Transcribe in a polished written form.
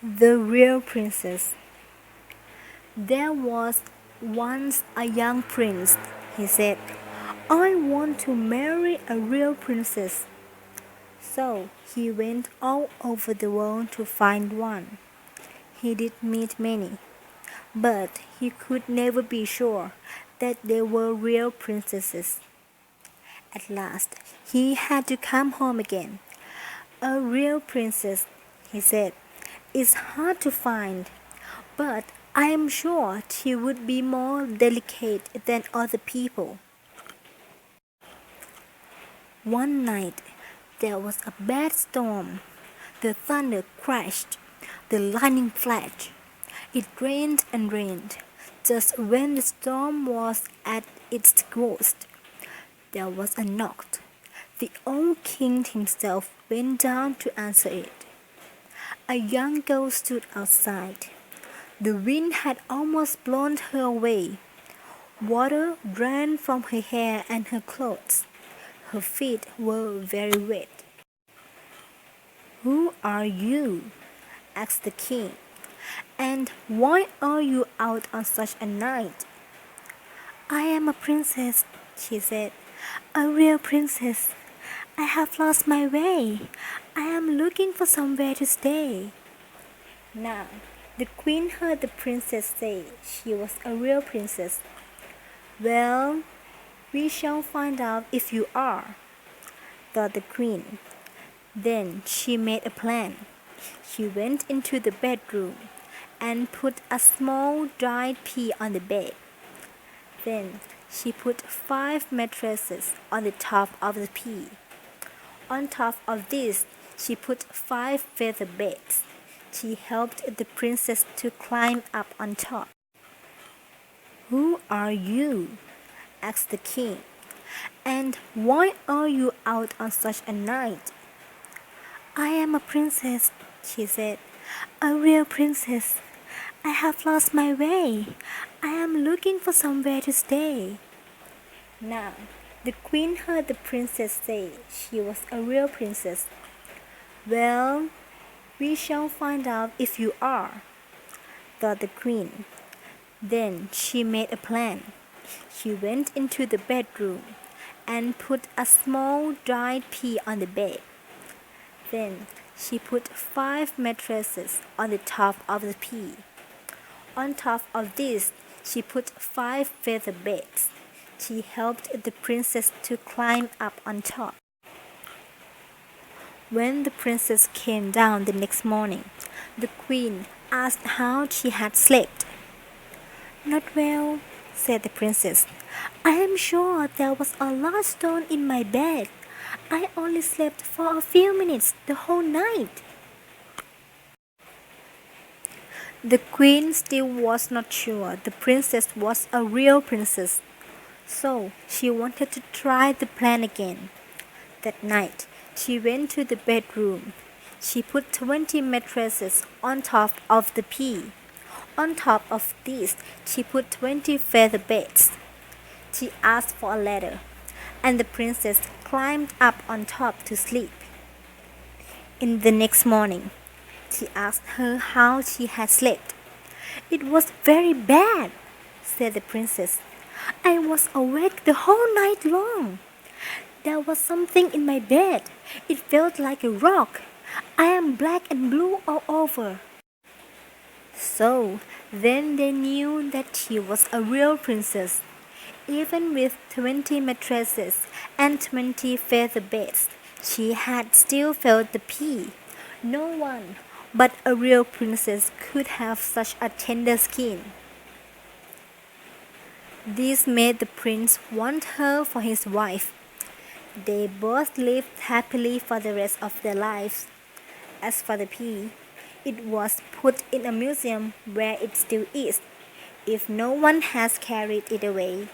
The Real Princess. There was once a young prince, he said. I want to marry a real princess. So he went all over the world to find one. He did meet many, but he could never be sure that they were real princesses. At last, he had to come home again. A real princess, he said, is hard to find, but I am sure she would be more delicate than other people. One night, there was a bad storm. The thunder crashed, the lightning flashed. It rained and rained. Just when the storm was at its worst, there was a knock. The old king himself went down to answer it. A young girl stood outside. The wind had almost blown her away. Water ran from her hair and her clothes. Her feet were very wet. Who are you? Asked the king. And why are you out on such a night? I am a princess, she said. A real princess. I have lost my way. I am looking for somewhere to stay. Now, the queen heard the princess say she was a real princess. Well, we shall find out if you are, thought the queen. Then she made a plan. She went into the bedroom and put a small dried pea on the bed. Then she put 5 mattresses on the top of the pea. On top of this, she put 5 feather beds. She helped the princess to climb up on top. Who are you? Asked the king. And why are you out on such a night? I am a princess, she said. A real princess. I have lost my way. I am looking for somewhere to stay. Now, the queen heard the princess say she was a real princess. Well, we shall find out if you are, thought the queen. Then she made a plan. She went into the bedroom and put a small dried pea on the bed. Then she put 5 mattresses on the top of the pea. On top of this, she put 5 feather beds. She helped the princess to climb up on top. When the princess came down the next morning, the queen asked how she had slept. Not well, said the princess. I am sure there was a large stone in my bed. I only slept for a few minutes the whole night. The queen still was not sure the princess was a real princess, so she wanted to try the plan again. That night, she went to the bedroom. She put 20 mattresses on top of the pea. On top of this, she put 20 feather beds. She asked for a ladder, and the princess climbed up on top to sleep. In the next morning, she asked her how she had slept. It was very bad, said the princess. I was awake the whole night long. There was something in my bed. It felt like a rock. I am black and blue all over. So then they knew that she was a real princess. Even with 20 mattresses and 20 feather beds, she had still felt the pea. No one but a real princess could have such a tender skin. This made the prince want her for his wife. They both lived happily for the rest of their lives. As for the pea, it was put in a museum where it still is, if no one has carried it away.